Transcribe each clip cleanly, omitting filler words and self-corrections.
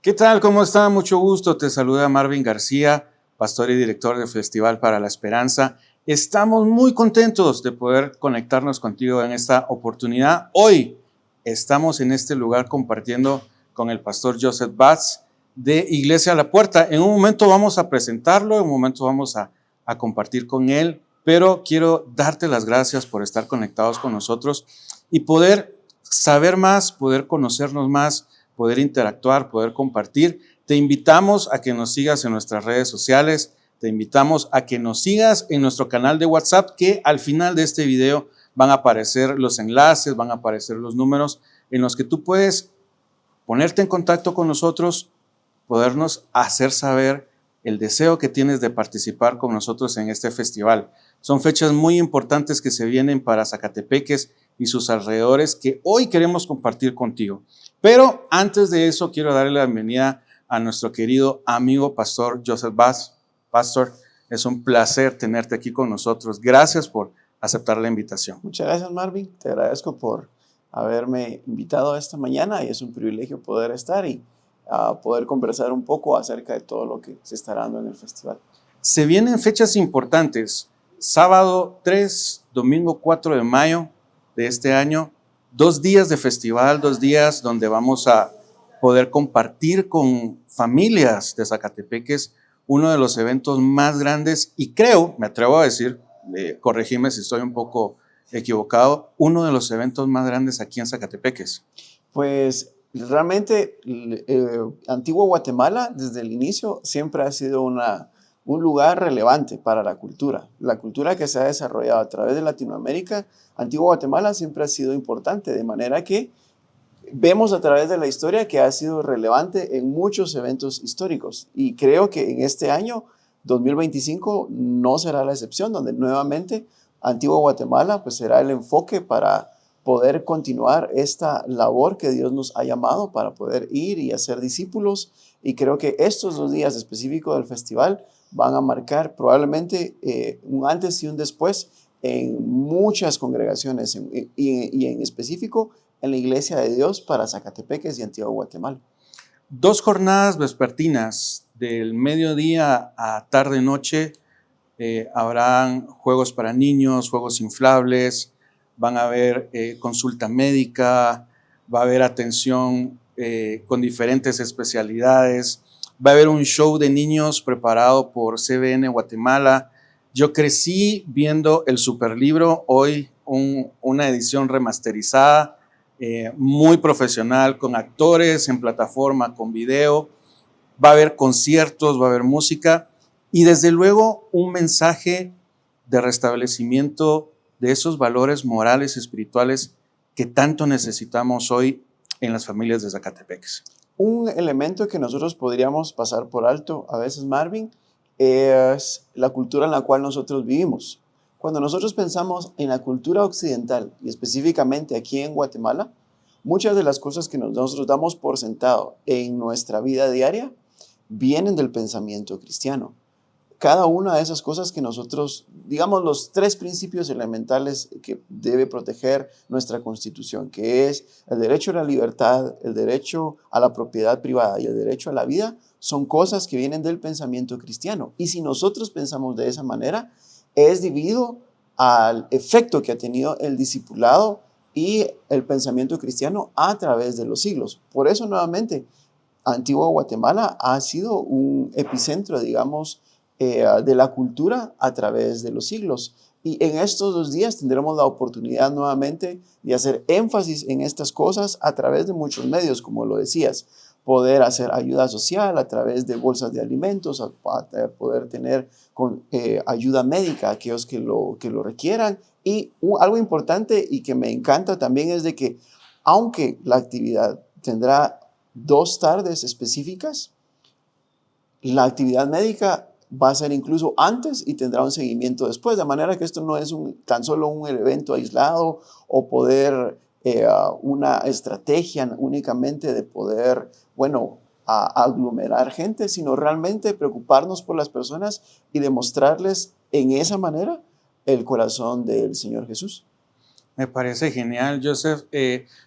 ¿Qué tal? ¿Cómo está? Mucho gusto. Te saluda Marvin García, pastor y director del Festival para la Esperanza. Estamos muy contentos de poder conectarnos contigo en esta oportunidad. Hoy estamos en este lugar compartiendo con el pastor Joseph Batz de Iglesia a la Puerta. En un momento vamos a presentarlo, en un momento vamos a compartir con él, pero quiero darte las gracias por estar conectados con nosotros y poder saber más, poder conocernos más, poder interactuar, poder compartir. Te invitamos a que nos sigas en nuestras redes sociales, te invitamos a que nos sigas en nuestro canal de WhatsApp, que al final de este video van a aparecer los enlaces, van a aparecer los números en los que tú puedes ponerte en contacto con nosotros, podernos hacer saber el deseo que tienes de participar con nosotros en este festival. Son fechas muy importantes que se vienen para Zacatepeques y sus alrededores que hoy queremos compartir contigo. Pero antes de eso, quiero darle la bienvenida a nuestro querido amigo pastor Joseph Batz. Pastor, es un placer tenerte aquí con nosotros. Gracias por aceptar la invitación. Muchas gracias, Marvin. Te agradezco por haberme invitado esta mañana y es un privilegio poder estar y poder conversar un poco acerca de todo lo que se estará dando en el festival. Se vienen fechas importantes. Sábado 3, domingo 4 de mayo de este año. 2 días de festival, 2 días donde vamos a poder compartir con familias de Zacatepeques uno de los eventos más grandes y creo, me atrevo a decir, corregime si estoy un poco equivocado, uno de los eventos más grandes aquí en Zacatepeques. Pues realmente Antigua Guatemala desde el inicio siempre ha sido un lugar relevante para la cultura que se ha desarrollado a través de Latinoamérica. Antigua Guatemala siempre ha sido importante, de manera que vemos a través de la historia que ha sido relevante en muchos eventos históricos y creo que en este año 2025 no será la excepción, donde nuevamente Antigua Guatemala pues será el enfoque para poder continuar esta labor que Dios nos ha llamado para poder ir y hacer discípulos, y creo que estos 2 días específicos del festival van a marcar probablemente un antes y un después en muchas congregaciones y en específico en la Iglesia de Dios para Zacatepeques y Antigua Guatemala. 2 jornadas vespertinas, del mediodía a tarde-noche. Habrán juegos para niños, juegos inflables, van a haber consulta médica, va a haber atención con diferentes especialidades, va a haber un show de niños preparado por CBN Guatemala. Yo crecí viendo el Superlibro, hoy una edición remasterizada, muy profesional, con actores en plataforma, con video. Va a haber conciertos, va a haber música y desde luego un mensaje de restablecimiento de esos valores morales y espirituales que tanto necesitamos hoy en las familias de Zacatepeques. Un elemento que nosotros podríamos pasar por alto a veces, Marvin, es la cultura en la cual nosotros vivimos. Cuando nosotros pensamos en la cultura occidental y específicamente aquí en Guatemala, muchas de las cosas que nosotros damos por sentado en nuestra vida diaria vienen del pensamiento cristiano. Cada una de esas cosas que nosotros, digamos, los 3 principios elementales que debe proteger nuestra Constitución, que es el derecho a la libertad, el derecho a la propiedad privada y el derecho a la vida, son cosas que vienen del pensamiento cristiano. Y si nosotros pensamos de esa manera, es debido al efecto que ha tenido el discipulado y el pensamiento cristiano a través de los siglos. Por eso, nuevamente, Antigua Guatemala ha sido un epicentro, digamos, de la cultura a través de los siglos. Y en estos 2 días tendremos la oportunidad nuevamente de hacer énfasis en estas cosas a través de muchos medios, como lo decías, poder hacer ayuda social a través de bolsas de alimentos, a poder tener ayuda médica a aquellos que lo requieran. Y algo importante y que me encanta también es de que aunque la actividad tendrá 2 tardes específicas, la actividad médica va a ser incluso antes y tendrá un seguimiento después, de manera que esto no es tan solo un evento aislado o poder una estrategia únicamente de poder, aglomerar gente, sino realmente preocuparnos por las personas y demostrarles en esa manera el corazón del Señor Jesús. Me parece genial, Joseph.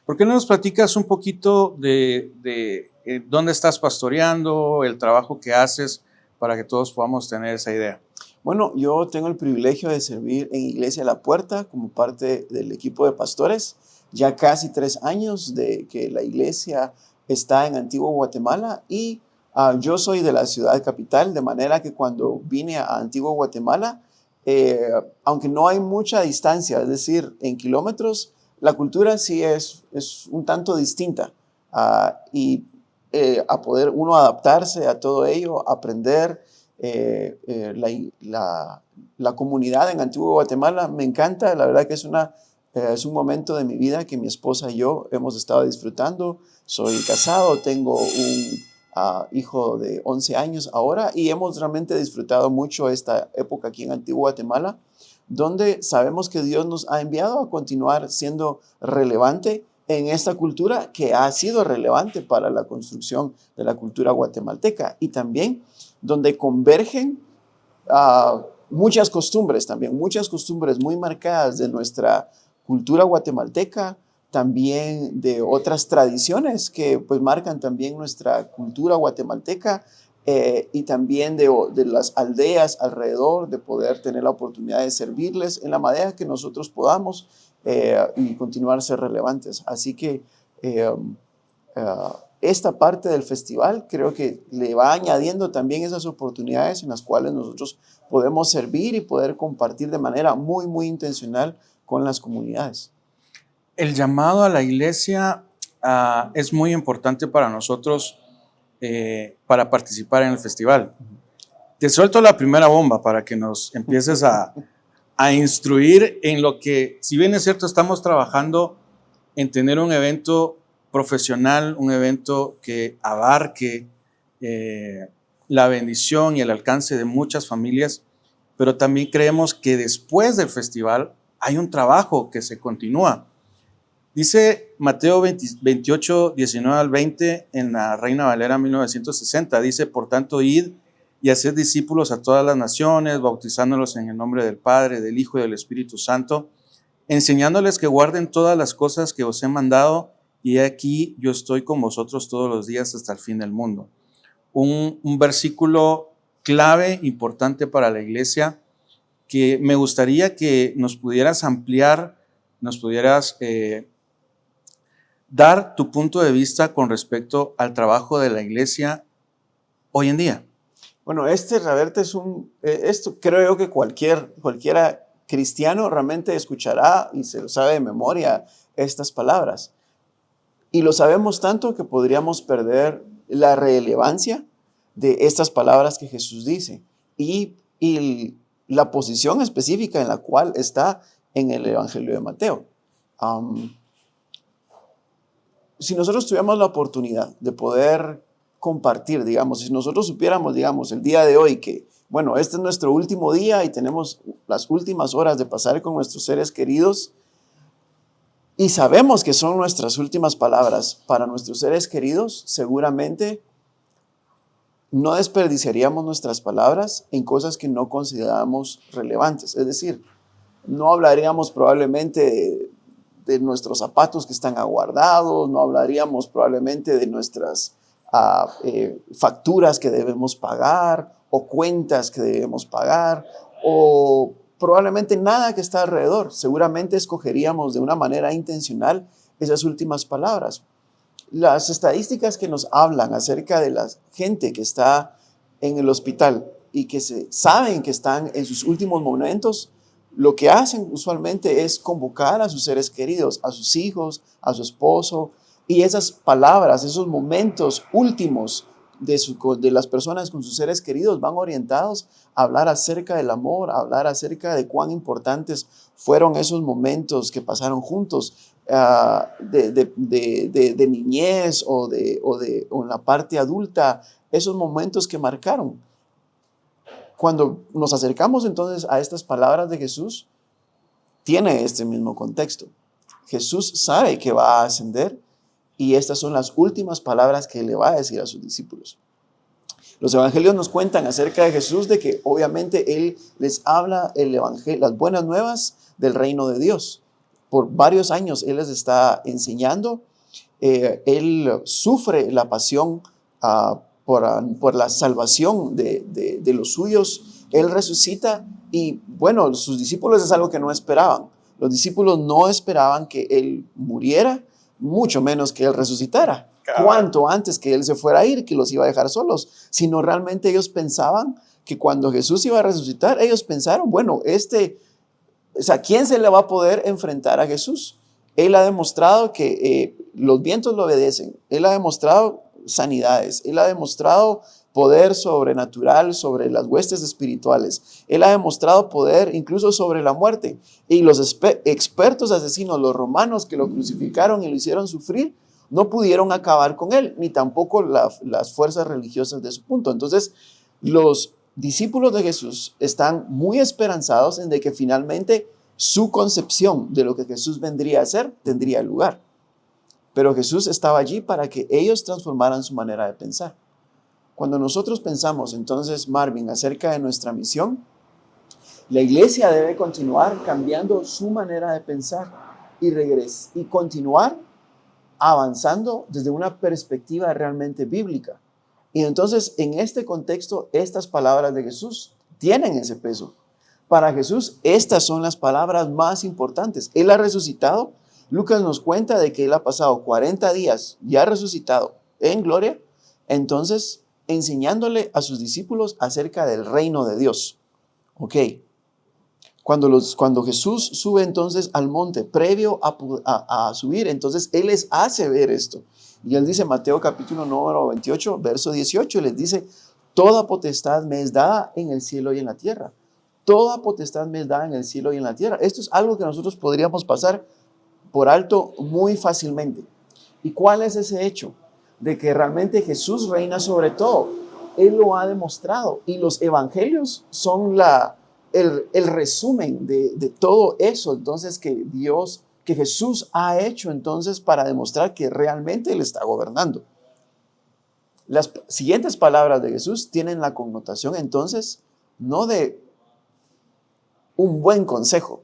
¿Por qué no nos platicas un poquito de dónde estás pastoreando, el trabajo que haces, para que todos podamos tener esa idea? Bueno, yo tengo el privilegio de servir en Iglesia La Puerta como parte del equipo de pastores. Ya casi 3 años de que la iglesia está en Antigua Guatemala y yo soy de la ciudad capital, de manera que cuando vine a Antigua Guatemala, eh, aunque no hay mucha distancia, es decir, en kilómetros, la cultura sí es un tanto distinta y a poder uno adaptarse a todo ello, aprender. La comunidad en Antigua Guatemala me encanta, la verdad que es un momento de mi vida que mi esposa y yo hemos estado disfrutando. Soy casado, tengo un hijo de 11 años ahora y hemos realmente disfrutado mucho esta época aquí en Antigua Guatemala, donde sabemos que Dios nos ha enviado a continuar siendo relevante en esta cultura que ha sido relevante para la construcción de la cultura guatemalteca y también donde convergen muchas costumbres también, muchas costumbres muy marcadas de nuestra cultura guatemalteca, también de otras tradiciones que pues marcan también nuestra cultura guatemalteca y también de las aldeas alrededor, de poder tener la oportunidad de servirles en la manera que nosotros podamos y continuar a ser relevantes. Así que esta parte del festival creo que le va añadiendo también esas oportunidades en las cuales nosotros podemos servir y poder compartir de manera muy, muy intencional con las comunidades. El llamado a la iglesia es muy importante para nosotros para participar en el festival. Te suelto la primera bomba para que nos empieces a instruir en lo que, si bien es cierto, estamos trabajando en tener un evento profesional, un evento que abarque la bendición y el alcance de muchas familias, pero también creemos que después del festival hay un trabajo que se continúa. Dice Mateo 28, 19 al 20 en la Reina Valera 1960, dice, por tanto, id y haced discípulos a todas las naciones, bautizándolos en el nombre del Padre, del Hijo y del Espíritu Santo, enseñándoles que guarden todas las cosas que os he mandado, y aquí yo estoy con vosotros todos los días hasta el fin del mundo. Un versículo clave, importante para la iglesia, que me gustaría que nos pudieras ampliar, nos pudieras dar tu punto de vista con respecto al trabajo de la iglesia hoy en día. Bueno, Roberto, esto creo yo que cualquiera cristiano realmente escuchará y se lo sabe de memoria estas palabras. Y lo sabemos tanto que podríamos perder la relevancia de estas palabras que Jesús dice y la posición específica en la cual está en el Evangelio de Mateo. Si nosotros tuviéramos la oportunidad de poder compartir, digamos, si nosotros supiéramos, digamos, el día de hoy que, bueno, este es nuestro último día y tenemos las últimas horas de pasar con nuestros seres queridos y sabemos que son nuestras últimas palabras para nuestros seres queridos, seguramente no desperdiciaríamos nuestras palabras en cosas que no consideramos relevantes. Es decir, no hablaríamos probablemente de nuestros zapatos que están aguardados, no hablaríamos probablemente de nuestras facturas que debemos pagar o cuentas que debemos pagar o probablemente nada que está alrededor. Seguramente escogeríamos de una manera intencional esas últimas palabras. Las estadísticas que nos hablan acerca de la gente que está en el hospital y que saben que están en sus últimos momentos, lo que hacen usualmente es convocar a sus seres queridos, a sus hijos, a su esposo, y esas palabras, esos momentos últimos de las personas con sus seres queridos van orientados a hablar acerca del amor, a hablar acerca de cuán importantes fueron esos momentos que pasaron juntos, de niñez o en la parte adulta, esos momentos que marcaron. Cuando nos acercamos entonces a estas palabras de Jesús, tiene este mismo contexto. Jesús sabe que va a ascender y estas son las últimas palabras que le va a decir a sus discípulos. Los evangelios nos cuentan acerca de Jesús, de que obviamente Él les habla el evangelio, las buenas nuevas del reino de Dios. por varios años Él les está enseñando. Él sufre la pasión por la salvación de los suyos. Él resucita y bueno, sus discípulos es algo que no esperaban. Los discípulos no esperaban que Él muriera, mucho menos que Él resucitara. Cuanto antes que Él se fuera a ir, que los iba a dejar solos, sino realmente ellos pensaban que cuando Jesús iba a resucitar, ellos pensaron, bueno, ¿quién se le va a poder enfrentar a Jesús? Él ha demostrado que los vientos lo obedecen. Él ha demostrado sanidades. Él ha demostrado poder sobrenatural sobre las huestes espirituales. Él ha demostrado poder incluso sobre la muerte. Y los expertos asesinos, los romanos que lo crucificaron y lo hicieron sufrir, no pudieron acabar con él, ni tampoco las fuerzas religiosas de su punto. Entonces, los discípulos de Jesús están muy esperanzados en de que finalmente su concepción de lo que Jesús vendría a hacer tendría lugar. Pero Jesús estaba allí para que ellos transformaran su manera de pensar. Cuando nosotros pensamos, entonces, Marvin, acerca de nuestra misión, la iglesia debe continuar cambiando su manera de pensar y continuar avanzando desde una perspectiva realmente bíblica. Y entonces, en este contexto, estas palabras de Jesús tienen ese peso. Para Jesús, estas son las palabras más importantes. Él ha resucitado. Lucas nos cuenta de que Él ha pasado 40 días ya resucitado en gloria, entonces enseñándole a sus discípulos acerca del reino de Dios. Ok. Cuando Jesús sube entonces al monte, previo a subir, entonces Él les hace ver esto. Y Él dice, Mateo capítulo número 28, verso 18, les dice, toda potestad me es dada en el cielo y en la tierra. Toda potestad me es dada en el cielo y en la tierra. Esto es algo que nosotros podríamos pasar por alto muy fácilmente. ¿Y cuál es ese hecho? De que realmente Jesús reina sobre todo. Él lo ha demostrado. Y los evangelios son el resumen de todo eso. Entonces que Jesús ha hecho entonces para demostrar que realmente Él está gobernando. Las siguientes palabras de Jesús tienen la connotación entonces no de un buen consejo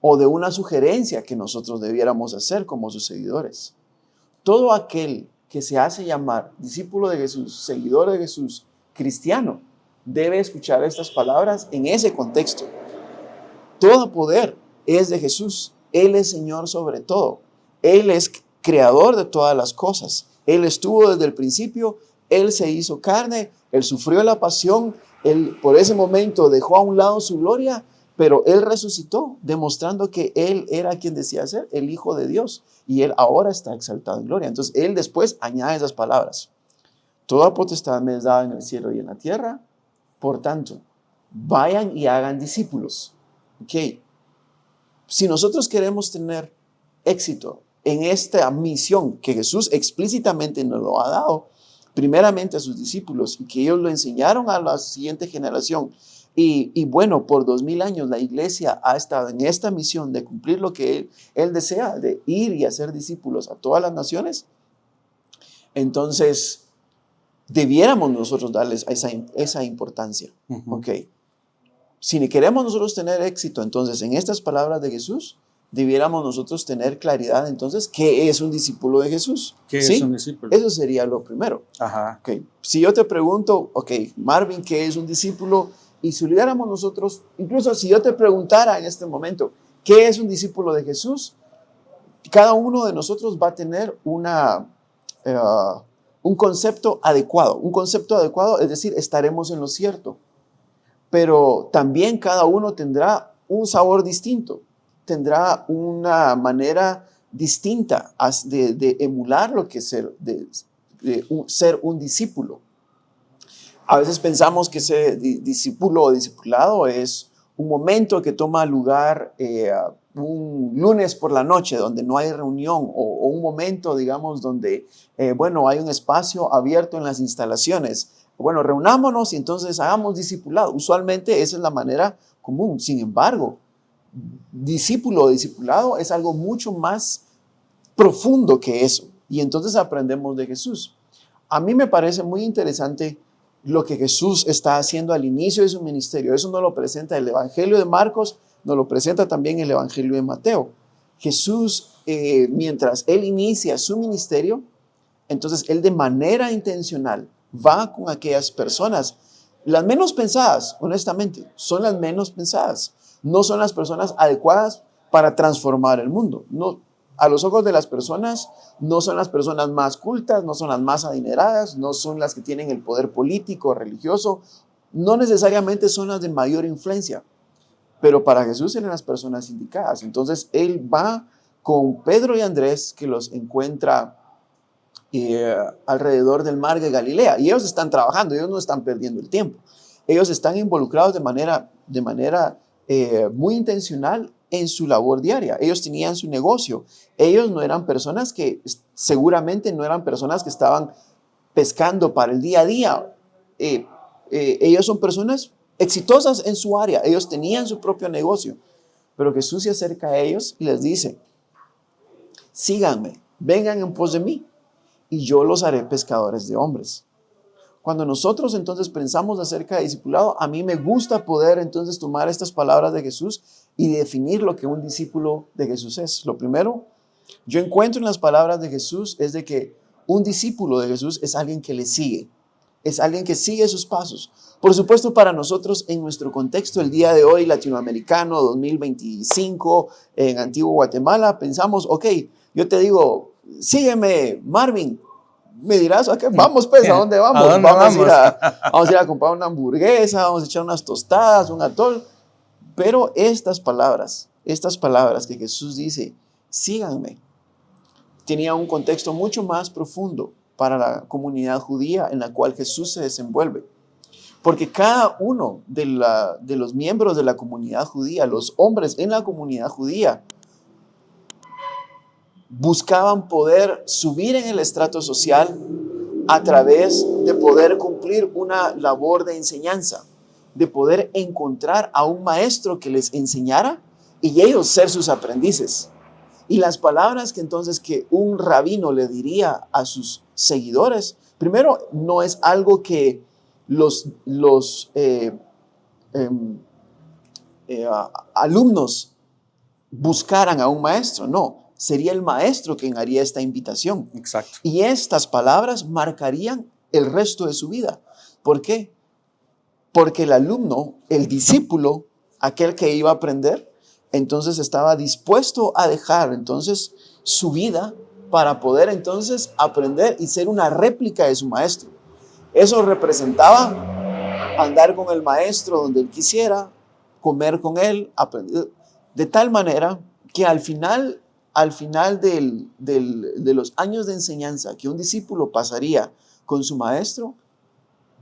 o de una sugerencia que nosotros debiéramos hacer como sus seguidores. Todo aquel que se hace llamar discípulo de Jesús, seguidor de Jesús, cristiano, debe escuchar estas palabras en ese contexto. Todo poder es de Jesús. Él es Señor sobre todo. Él es creador de todas las cosas. Él estuvo desde el principio. Él se hizo carne. Él sufrió la pasión. Él por ese momento dejó a un lado su gloria, pero Él resucitó, demostrando que Él era quien decía ser, el Hijo de Dios. Y Él ahora está exaltado en gloria. Entonces Él después añade esas palabras. Toda potestad me es dada en el cielo y en la tierra. Por tanto, vayan y hagan discípulos. Ok. Si nosotros queremos tener éxito en esta misión que Jesús explícitamente nos lo ha dado, primeramente a sus discípulos, y que ellos lo enseñaron a la siguiente generación, y bueno, por 2000 años la iglesia ha estado en esta misión de cumplir lo que Él desea, de ir y hacer discípulos a todas las naciones, entonces debiéramos nosotros darles esa importancia. Ok. Si queremos nosotros tener éxito, entonces, en estas palabras de Jesús, debiéramos nosotros tener claridad, entonces, ¿qué es un discípulo de Jesús? ¿Qué es un discípulo? Eso sería lo primero. Ajá. Okay. Si yo te pregunto, ok, Marvin, ¿qué es un discípulo? Y si olvidáramos nosotros, incluso si yo te preguntara en este momento, ¿qué es un discípulo de Jesús? Cada uno de nosotros va a tener un concepto adecuado. Un concepto adecuado, es decir, estaremos en lo cierto. Pero también cada uno tendrá un sabor distinto, tendrá una manera distinta de emular lo que es ser un discípulo. A veces pensamos que ser discípulo o discipulado es un momento que toma lugar un lunes por la noche donde no hay reunión o un momento, digamos, donde, hay un espacio abierto en las instalaciones. Bueno, reunámonos y entonces hagamos discipulado. Usualmente esa es la manera común. Sin embargo, discípulo o discipulado es algo mucho más profundo que eso. Y entonces aprendemos de Jesús. A mí me parece muy interesante lo que Jesús está haciendo al inicio de su ministerio. Eso nos lo presenta el Evangelio de Marcos, nos lo presenta también el Evangelio de Mateo. Jesús, mientras Él inicia su ministerio, entonces Él de manera intencional va con aquellas personas, las menos pensadas, honestamente, son las menos pensadas. No son las personas adecuadas para transformar el mundo. No, a los ojos de las personas, no son las personas más cultas, no son las más adineradas, no son las que tienen el poder político, religioso, no necesariamente son las de mayor influencia, pero para Jesús eran las personas indicadas. Entonces Él va con Pedro y Andrés, que los encuentra alrededor del mar de Galilea, y ellos están trabajando, ellos no están perdiendo el tiempo, ellos están involucrados de manera muy intencional en su labor diaria. Ellos tenían su negocio, ellos no eran personas que, seguramente no eran personas que estaban pescando para el día a día. Ellos son personas exitosas en su área, ellos tenían su propio negocio, pero Jesús se acerca a ellos y les dice: síganme, vengan en pos de mí, y yo los haré pescadores de hombres. Cuando nosotros entonces pensamos acerca de discipulado, a mí me gusta poder entonces tomar estas palabras de Jesús y definir lo que un discípulo de Jesús es. Lo primero, yo encuentro en las palabras de Jesús es de que un discípulo de Jesús es alguien que le sigue, es alguien que sigue sus pasos. Por supuesto, para nosotros en nuestro contexto el día de hoy latinoamericano 2025 en Antigua Guatemala, pensamos, ok, yo te digo, sígueme, Marvin. Me dirás, okay, vamos pues, ¿a dónde vamos? ¿A dónde vamos? Vamos a ir a comprar una hamburguesa, vamos a echar unas tostadas, un atol. Pero estas palabras que Jesús dice, síganme, tenía un contexto mucho más profundo para la comunidad judía en la cual Jesús se desenvuelve. Porque cada uno de los miembros de la comunidad judía, los hombres en la comunidad judía, buscaban poder subir en el estrato social a través de poder cumplir una labor de enseñanza, de poder encontrar a un maestro que les enseñara y ellos ser sus aprendices. Y las palabras que entonces que un rabino le diría a sus seguidores, primero, no es algo que los alumnos buscaran a un maestro, no. Sería el maestro quien haría esta invitación. Exacto. Y estas palabras marcarían el resto de su vida. ¿Por qué? Porque el alumno, el discípulo, aquel que iba a aprender, entonces estaba dispuesto a dejar entonces su vida para poder entonces aprender y ser una réplica de su maestro. Eso representaba andar con el maestro donde él quisiera, comer con él, aprender, de tal manera que al final de los años de enseñanza que un discípulo pasaría con su maestro,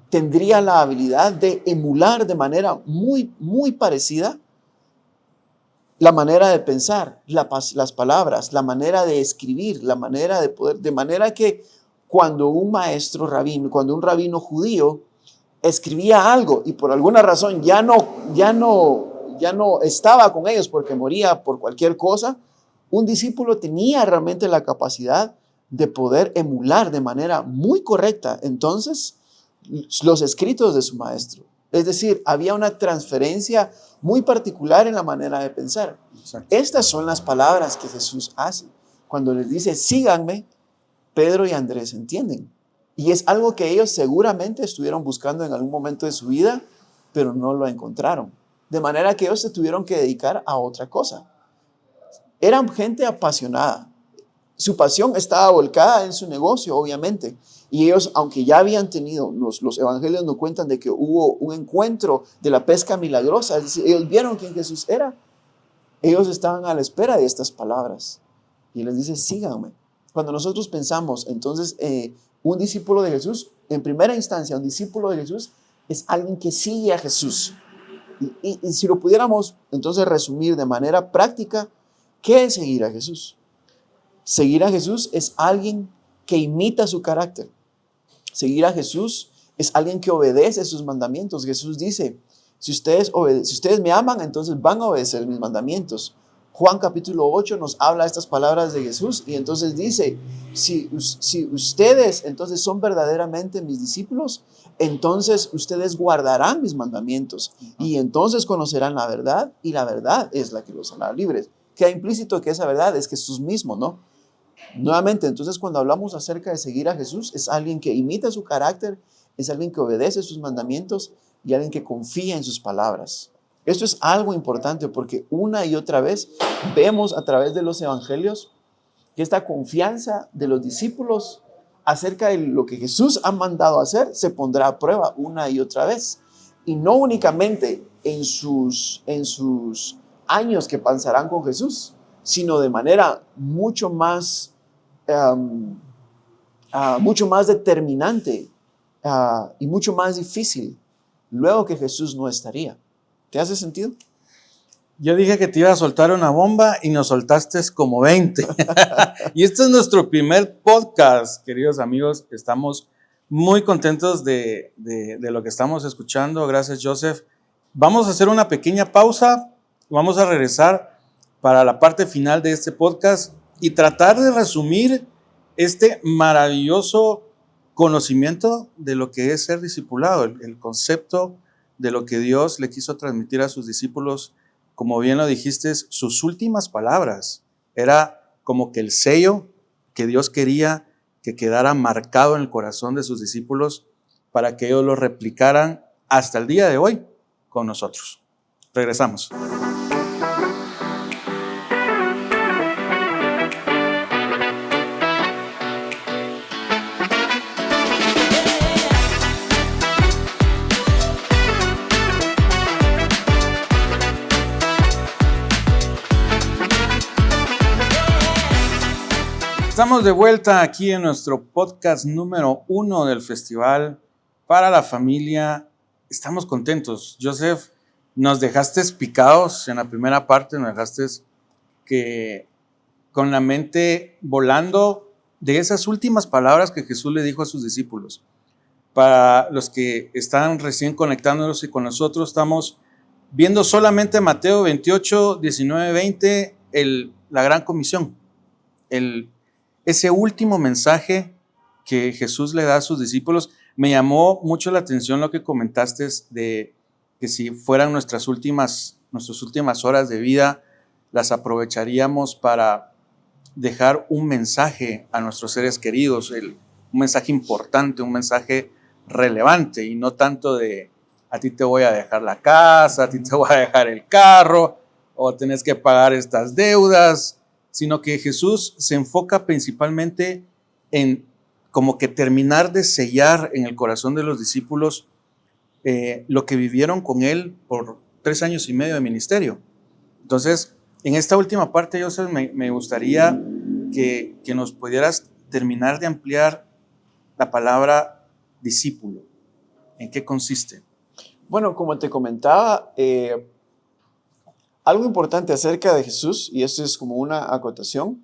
tendría la habilidad de emular de manera muy, muy parecida la manera de pensar, las palabras, la manera de escribir, la manera de poder, de manera que cuando un rabino judío escribía algo y por alguna razón ya no estaba con ellos porque moría por cualquier cosa, un discípulo tenía realmente la capacidad de poder emular de manera muy correcta entonces los escritos de su maestro. Es decir, había una transferencia muy particular en la manera de pensar. Exacto. Estas son las palabras que Jesús hace. Cuando les dice, síganme, Pedro y Andrés entienden. Y es algo que ellos seguramente estuvieron buscando en algún momento de su vida, pero no lo encontraron. De manera que ellos se tuvieron que dedicar a otra cosa. Eran gente apasionada. Su pasión estaba volcada en su negocio, obviamente. Y ellos, aunque ya habían tenido, los evangelios nos cuentan de que hubo un encuentro de la pesca milagrosa, es decir, ellos vieron quién Jesús era. Ellos estaban a la espera de estas palabras. Y les dice, síganme. Cuando nosotros pensamos, entonces, un discípulo de Jesús, en primera instancia, un discípulo de Jesús es alguien que sigue a Jesús. Y si lo pudiéramos, entonces, resumir de manera práctica, ¿qué es seguir a Jesús? Seguir a Jesús es alguien que imita su carácter. Seguir a Jesús es alguien que obedece sus mandamientos. Jesús dice, si ustedes me aman, entonces van a obedecer mis mandamientos. Juan capítulo 8 nos habla estas palabras de Jesús y entonces dice, si ustedes entonces son verdaderamente mis discípulos, entonces ustedes guardarán mis mandamientos y entonces conocerán la verdad y la verdad es la que los hará libres. queda implícito que esa verdad es Jesús mismo, ¿no? Nuevamente, entonces cuando hablamos acerca de seguir a Jesús, es alguien que imita su carácter, es alguien que obedece sus mandamientos y alguien que confía en sus palabras. Esto es algo importante porque una y otra vez vemos a través de los evangelios que esta confianza de los discípulos acerca de lo que Jesús ha mandado hacer se pondrá a prueba una y otra vez. Y no únicamente en sus años que pasarán con Jesús, sino de manera mucho más determinante y mucho más difícil luego que Jesús no estaría. ¿Te hace sentido? Yo dije que te iba a soltar una bomba y nos soltaste como 20. Y este es nuestro primer podcast, queridos amigos. Estamos muy contentos de lo que estamos escuchando. Gracias, Joseph. Vamos a hacer una pequeña pausa. Vamos a regresar para la parte final de este podcast y tratar de resumir este maravilloso conocimiento de lo que es ser discipulado, el concepto de lo que Dios le quiso transmitir a sus discípulos. Como bien lo dijiste, sus últimas palabras era como que el sello que Dios quería que quedara marcado en el corazón de sus discípulos para que ellos lo replicaran hasta el día de hoy con nosotros. Regresamos. Estamos de vuelta aquí en nuestro podcast número 1 del Festival para la Familia. Estamos contentos. Joseph, nos dejaste picados en la primera parte, nos dejaste que con la mente volando de esas últimas palabras que Jesús le dijo a sus discípulos. Para los que están recién conectándonos y con nosotros, estamos viendo solamente Mateo 28, 19, 20, la gran comisión, ese último mensaje que Jesús le da a sus discípulos. Me llamó mucho la atención lo que comentaste de que si fueran nuestras últimas horas de vida, las aprovecharíamos para dejar un mensaje a nuestros seres queridos, un mensaje importante, un mensaje relevante, y no tanto de a ti te voy a dejar la casa, a ti te voy a dejar el carro, o tenés que pagar estas deudas, sino que Jesús se enfoca principalmente en como que terminar de sellar en el corazón de los discípulos lo que vivieron con Él por 3 años y medio de ministerio. Entonces, en esta última parte, Joseph, me gustaría que nos pudieras terminar de ampliar la palabra discípulo. ¿En qué consiste? Bueno, como te comentaba, algo importante acerca de Jesús, y esto es como una acotación,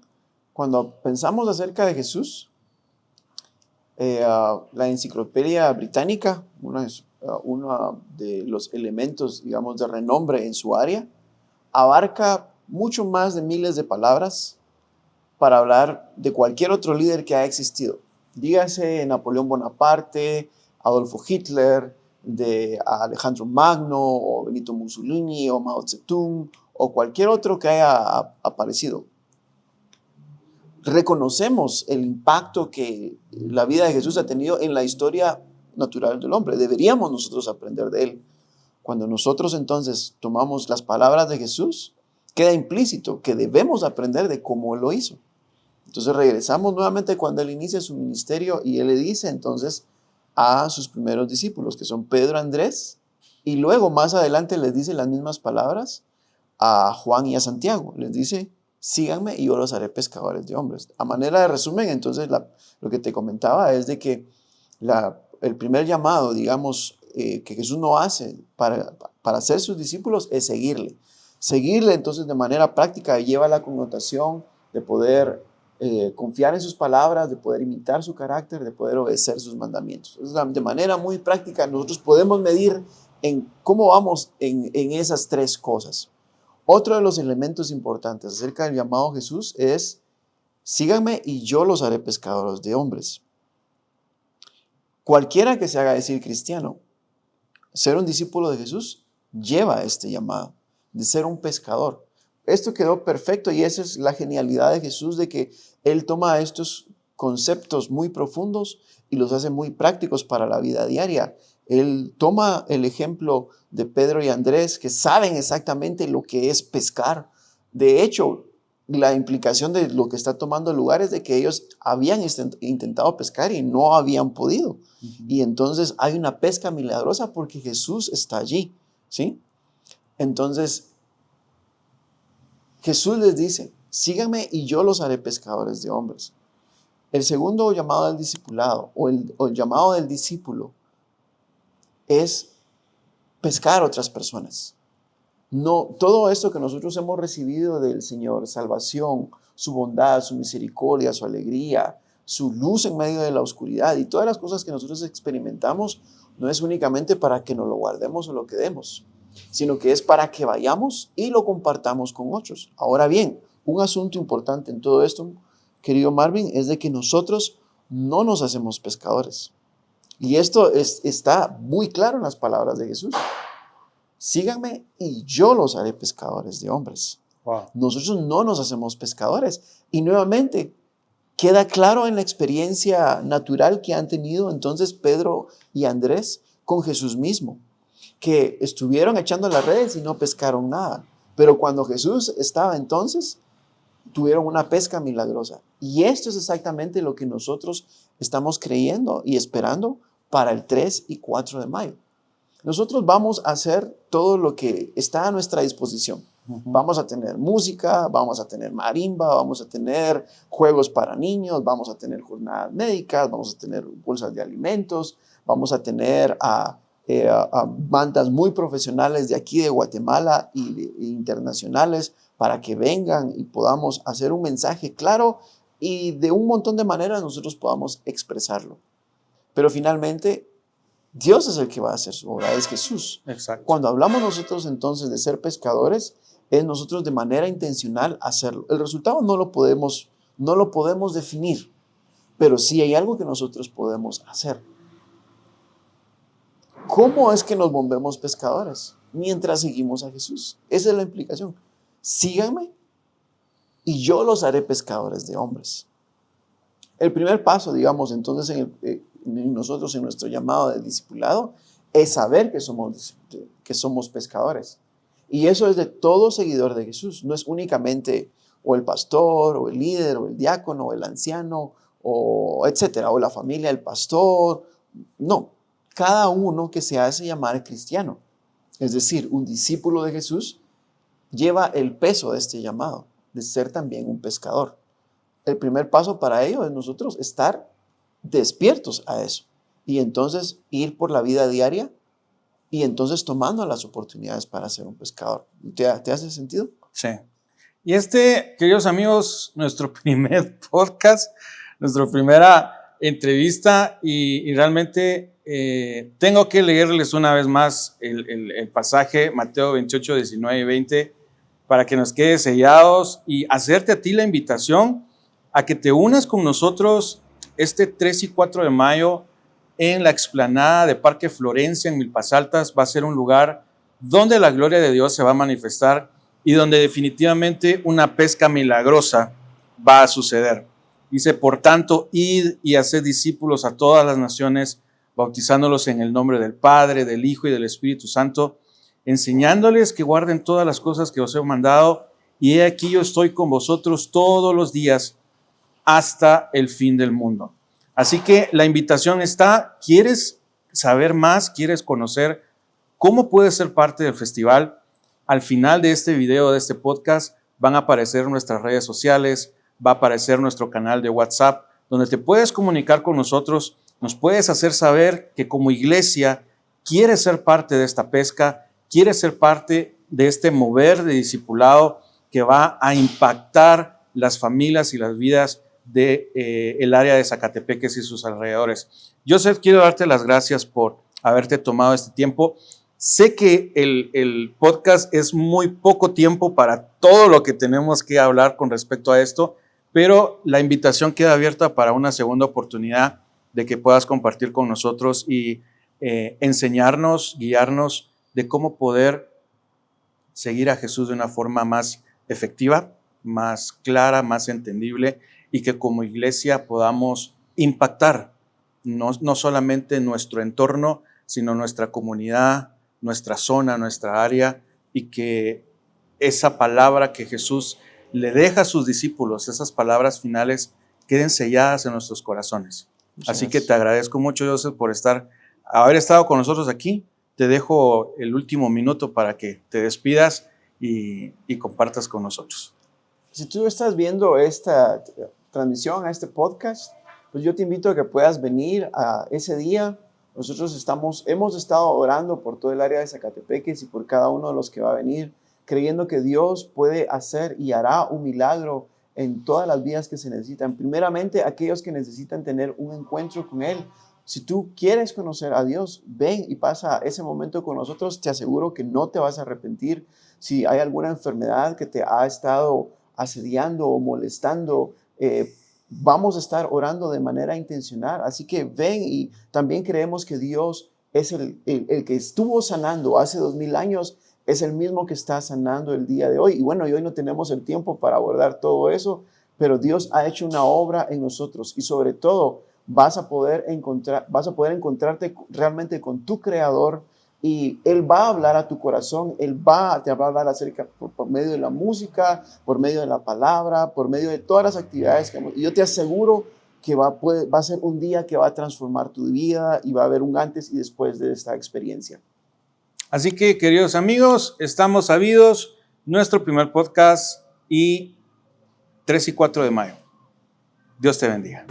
cuando pensamos acerca de Jesús, la Enciclopedia Británica, uno de los elementos, digamos, de renombre en su área, abarca mucho más de miles de palabras para hablar de cualquier otro líder que ha existido. Dígase Napoleón Bonaparte, Adolfo Hitler, de Alejandro Magno, o Benito Mussolini, o Mao Zedong, o cualquier otro que haya aparecido. Reconocemos el impacto que la vida de Jesús ha tenido en la historia natural del hombre. Deberíamos nosotros aprender de él. Cuando nosotros entonces tomamos las palabras de Jesús, queda implícito que debemos aprender de cómo él lo hizo. Entonces regresamos nuevamente cuando él inicia su ministerio y él le dice entonces a sus primeros discípulos, que son Pedro, Andrés, y luego más adelante les dice las mismas palabras a Juan y a Santiago. Les dice, síganme y yo los haré pescadores de hombres. A manera de resumen, entonces lo que te comentaba es de que el primer llamado, digamos, que Jesús no hace para ser sus discípulos es seguirle. Seguirle entonces de manera práctica lleva la connotación de poder confiar en sus palabras, de poder imitar su carácter, de poder obedecer sus mandamientos. Entonces, de manera muy práctica nosotros podemos medir en cómo vamos en esas 3 cosas. Otro de los elementos importantes acerca del llamado a Jesús es, síganme y yo los haré pescadores de hombres. Cualquiera que se haga decir cristiano, ser un discípulo de Jesús lleva este llamado de ser un pescador. esto quedó perfecto y esa es la genialidad de Jesús, de que Él toma estos conceptos muy profundos y los hace muy prácticos para la vida diaria. Él toma el ejemplo de Pedro y Andrés, que saben exactamente lo que es pescar. De hecho, la implicación de lo que está tomando lugar es de que ellos habían intentado pescar y no habían podido. Y entonces hay una pesca milagrosa porque Jesús está allí, ¿sí? Entonces, Jesús les dice, síganme y yo los haré pescadores de hombres. El segundo llamado del discipulado o el llamado del discípulo es pescar a otras personas. No, todo esto que nosotros hemos recibido del Señor, salvación, su bondad, su misericordia, su alegría, su luz en medio de la oscuridad y todas las cosas que nosotros experimentamos, no es únicamente para que nos lo guardemos o lo quedemos, sino que es para que vayamos y lo compartamos con otros. Ahora bien, un asunto importante en todo esto, querido Marvin, es de que nosotros no nos hacemos pescadores. Y esto está muy claro en las palabras de Jesús. Síganme y yo los haré pescadores de hombres. Wow. Nosotros no nos hacemos pescadores. Y nuevamente, queda claro en la experiencia natural que han tenido entonces Pedro y Andrés con Jesús mismo, que estuvieron echando las redes y no pescaron nada. Pero cuando Jesús estaba entonces, tuvieron una pesca milagrosa. Y esto es exactamente lo que nosotros estamos creyendo y esperando para el 3 y 4 de mayo. Nosotros vamos a hacer todo lo que está a nuestra disposición. Vamos a tener música, vamos a tener marimba, vamos a tener juegos para niños, vamos a tener jornadas médicas, vamos a tener bolsas de alimentos, vamos a tener a bandas muy profesionales de aquí de Guatemala e internacionales para que vengan y podamos hacer un mensaje claro y de un montón de maneras nosotros podamos expresarlo. Pero finalmente, Dios es el que va a hacer su obra, es Jesús. Exacto. Cuando hablamos nosotros entonces de ser pescadores, es nosotros de manera intencional hacerlo. El resultado no lo podemos definir, pero sí hay algo que nosotros podemos hacer. ¿Cómo es que nos volvemos pescadores? Mientras seguimos a Jesús. Esa es la implicación. Síganme y yo los haré pescadores de hombres. El primer paso, digamos, entonces nosotros en nuestro llamado de discipulado es saber que somos pescadores. Y eso es de todo seguidor de Jesús. No es únicamente o el pastor, o el líder, o el diácono, o el anciano, o etcétera, o la familia del pastor. No, cada uno que se hace llamar cristiano, es decir, un discípulo de Jesús, lleva el peso de este llamado, de ser también un pescador. El primer paso para ello es nosotros estar despiertos a eso y entonces ir por la vida diaria y entonces tomando las oportunidades para ser un pescador. ¿Te hace sentido? Sí. Y queridos amigos, nuestro primer podcast, nuestra primera entrevista y realmente tengo que leerles una vez más el pasaje Mateo 28, 19 y 20 para que nos quede sellados y hacerte a ti la invitación a que te unas con nosotros este 3 y 4 de mayo en la explanada de Parque Florencia en Milpas Altas. Va a ser un lugar donde la gloria de Dios se va a manifestar y donde definitivamente una pesca milagrosa va a suceder. Dice, por tanto, id y haced discípulos a todas las naciones, bautizándolos en el nombre del Padre, del Hijo y del Espíritu Santo, enseñándoles que guarden todas las cosas que os he mandado, y he aquí yo estoy con vosotros todos los días hasta el fin del mundo. Así que la invitación está, ¿quieres saber más? ¿Quieres conocer cómo puedes ser parte del festival? Al final de este video, de este podcast, van a aparecer nuestras redes sociales, va a aparecer nuestro canal de WhatsApp, donde te puedes comunicar con nosotros, nos puedes hacer saber que como iglesia quieres ser parte de esta pesca, quieres ser parte de este mover de discipulado que va a impactar las familias y las vidas del área de Zacatepeques y sus alrededores. Joseph, quiero darte las gracias por haberte tomado este tiempo. Sé que el podcast es muy poco tiempo para todo lo que tenemos que hablar con respecto a esto, pero la invitación queda abierta para una segunda oportunidad de que puedas compartir con nosotros y enseñarnos, guiarnos de cómo poder seguir a Jesús de una forma más efectiva, más clara, más entendible, y que como iglesia podamos impactar no solamente nuestro entorno, sino nuestra comunidad, nuestra zona, nuestra área, y que esa palabra que Jesús le deja a sus discípulos, esas palabras finales, queden selladas en nuestros corazones. Así que te agradezco mucho, Joseph, por haber estado con nosotros aquí. Te dejo el último minuto para que te despidas y compartas con nosotros. Si tú estás viendo esta transmisión, a este podcast, pues yo te invito a que puedas venir a ese día. Nosotros hemos estado orando por todo el área de Zacatepeques y por cada uno de los que va a venir, creyendo que Dios puede hacer y hará un milagro en todas las vidas que se necesitan. Primeramente, aquellos que necesitan tener un encuentro con Él. Si tú quieres conocer a Dios, ven y pasa ese momento con nosotros. Te aseguro que no te vas a arrepentir. Si hay alguna enfermedad que te ha estado asediando o molestando, vamos a estar orando de manera intencional. Así que ven, y también creemos que Dios es el que estuvo sanando hace 2000 años, es el mismo que está sanando el día de hoy. Y bueno, hoy no tenemos el tiempo para abordar todo eso, pero Dios ha hecho una obra en nosotros, y sobre todo vas a poder encontrarte realmente con tu Creador, y Él va a hablar a tu corazón. Te va a hablar acerca por medio de la música, por medio de la palabra, por medio de todas las actividades y yo te aseguro que va a ser un día que va a transformar tu vida, y va a haber un antes y después de esta experiencia. Así que, queridos amigos, estamos sabidos, nuestro primer podcast, y 3 y 4 de mayo. Dios te bendiga.